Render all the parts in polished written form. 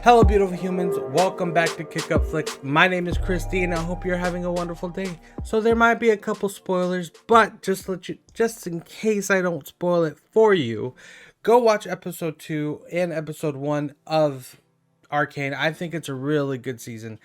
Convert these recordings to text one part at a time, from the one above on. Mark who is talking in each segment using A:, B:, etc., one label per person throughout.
A: Hello beautiful humans, welcome back to Kick Up Flicks. My name is Christy and I hope you're having a wonderful day. So there might be a couple spoilers, but just in case I don't spoil it for you, go watch episode 2 and episode 1 of Arcane. I think it's a really good season.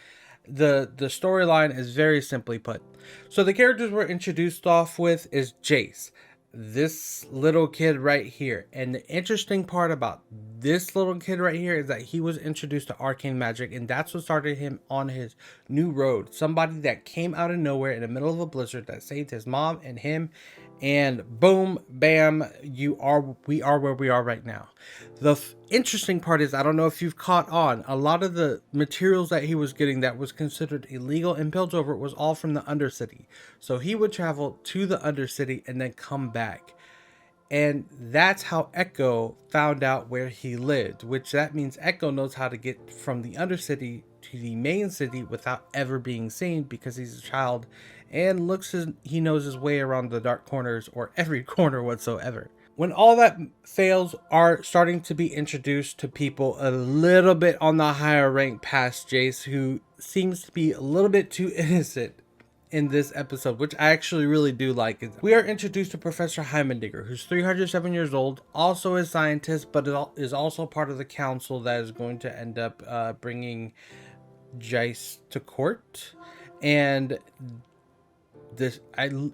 A: The storyline is very simply put. So the characters we're introduced off with is Jayce, this little kid right here. And the interesting part about this little kid right here is that he was introduced to arcane magic, and that's what started him on his new road. Somebody that came out of nowhere in the middle of a blizzard that saved his mom and him, and boom, bam, we are where we are right now. The interesting part is, I don't know if you've caught on, a lot of the materials that he was getting that was considered illegal in Piltover was all from the Undercity. So he would travel to the Undercity and then come back. And that's how Echo found out where he lived, which that means Echo knows how to get from the Undercity to the main city without ever being seen, because he's a child and he knows his way around the dark corners, or every corner whatsoever. When all that fails, are starting to be introduced to people a little bit on the higher rank past Jayce, who seems to be a little bit too innocent in this episode, which I actually really do like. We are introduced to Professorheimendinger, who's 307 years old, also a scientist, but is also part of the council that is going to end up bringing Jayce to court. And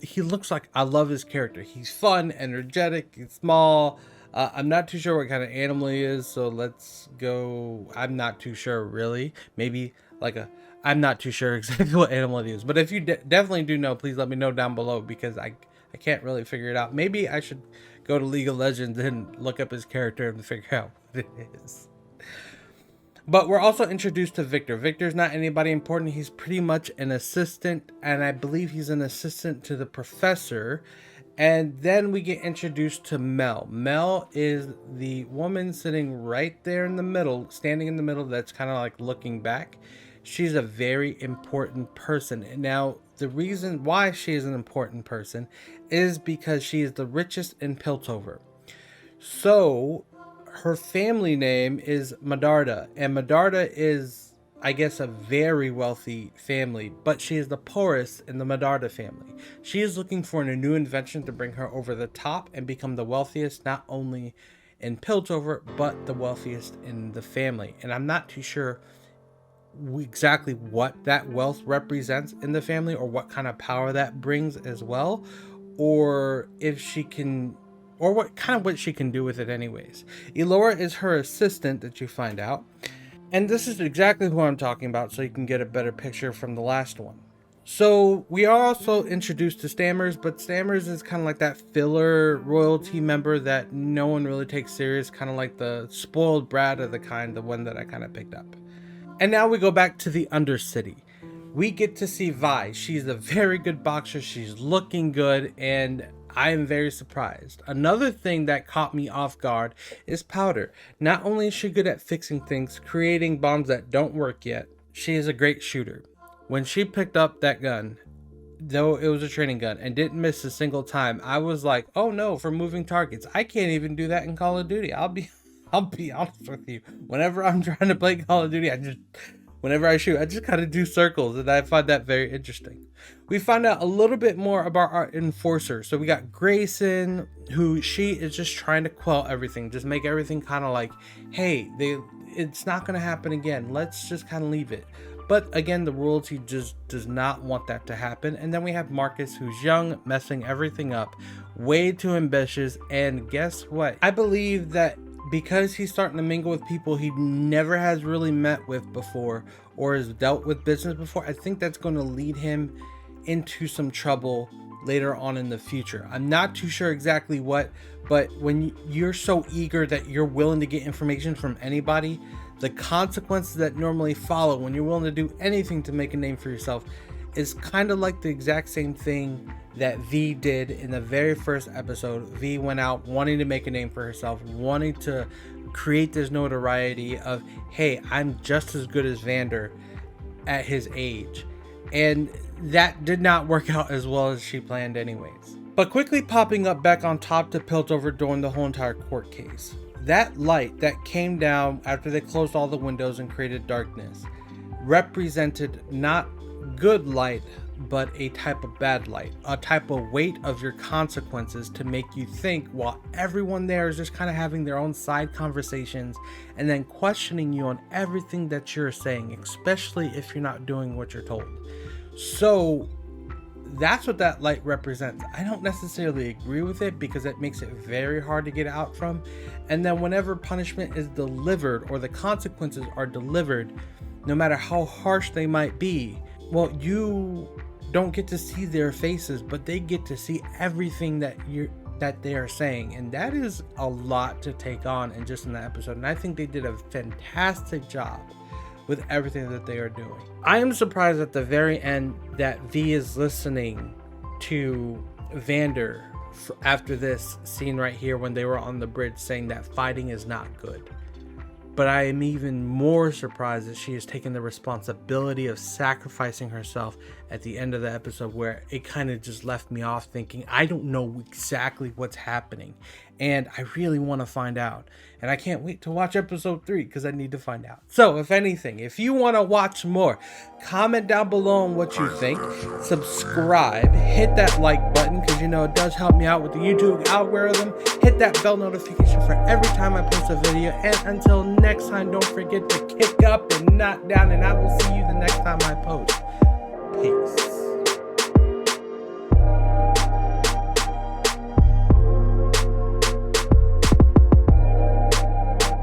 A: he looks like, I love his character. He's fun, energetic, he's small. I'm not too sure what kind of animal he is, so let's go. I'm not too sure, really. Maybe I'm not too sure exactly what animal it is. But if you definitely do know, please let me know down below, because I can't really figure it out. Maybe I should go to League of Legends and look up his character and figure out what it is. But we're also introduced to Viktor. Viktor's not anybody important. He's pretty much an assistant, and I believe he's an assistant to the professor. And then we get introduced to Mel. Mel is the woman sitting right there in the middle, standing in the middle, that's kind of like looking back. She's a very important person. Now, the reason why she is an important person is because she is the richest in Piltover. So her family name is Medarda, and Medarda is, I guess, a very wealthy family, but she is the poorest in the Medarda family. She is looking for a new invention to bring her over the top and become the wealthiest, not only in Piltover, but the wealthiest in the family. And I'm not too sure exactly what that wealth represents in the family, or what kind of power that brings as well, or if she can, or what she can do with it anyways. Elora is her assistant that you find out. And this is exactly who I'm talking about, so you can get a better picture from the last one. So we are also introduced to Stammers, but Stammers is kind of like that filler royalty member that no one really takes serious, kind of like the spoiled brat of the kind, the one that I kind of picked up. And now we go back to the Undercity. We get to see Vi. She's a very good boxer. She's looking good, and I am very surprised. Another thing that caught me off guard is Powder. Not only is she good at fixing things, creating bombs that don't work yet, she is a great shooter. When she picked up that gun, though it was a training gun, and didn't miss a single time, I was like, oh no, for moving targets. I can't even do that in Call of Duty. I'll be honest with you. Whenever I'm trying to play Call of Duty, whenever I shoot, I just kind of do circles, and I find that very interesting. We find out a little bit more about our enforcer. So we got Grayson, who she is just trying to quell everything, just make everything kind of like, hey, it's not going to happen again. Let's just kind of leave it. But again, the royalty just does not want that to happen. And then we have Marcus, who's young, messing everything up, way too ambitious. And guess what? I believe that because he's starting to mingle with people he never has really met with before, or has dealt with business before, I think that's going to lead him into some trouble later on in the future. I'm not too sure exactly what, but when you're so eager that you're willing to get information from anybody, the consequences that normally follow when you're willing to do anything to make a name for yourself is kind of like the exact same thing that V did in the very first episode. V went out wanting to make a name for herself, wanting to create this notoriety of, hey, I'm just as good as Vander at his age. And that did not work out as well as she planned anyways. but quickly popping up back on top to Piltover during the whole entire court case. That light that came down after they closed all the windows and created darkness represented not good light, but a type of bad light, a type of weight of your consequences to make you think, while everyone there is just kind of having their own side conversations and then questioning you on everything that you're saying, especially if you're not doing what you're told. So that's what that light represents. I don't necessarily agree with it because it makes it very hard to get out from. And then whenever punishment is delivered or the consequences are delivered, no matter how harsh they might be, well, you don't get to see their faces, but they get to see everything that they are saying, and that is a lot to take on in just in that episode. And I think they did a fantastic job with everything that they are doing. I am surprised at the very end that V is listening to Vander after this scene right here when they were on the bridge saying that fighting is not good. But I am even more surprised that she has taken the responsibility of sacrificing herself at the end of the episode, where it kind of just left me off thinking, I don't know exactly what's happening. And I really want to find out. And I can't wait to watch episode 3 because I need to find out. So if anything, if you want to watch more, comment down below on what you think. Subscribe, hit that like button because you know it does help me out with the YouTube algorithm. Hit that bell notification for every time I post a video. And until next time, don't forget to kick up and not down. And I will see you the next time I post. Peace.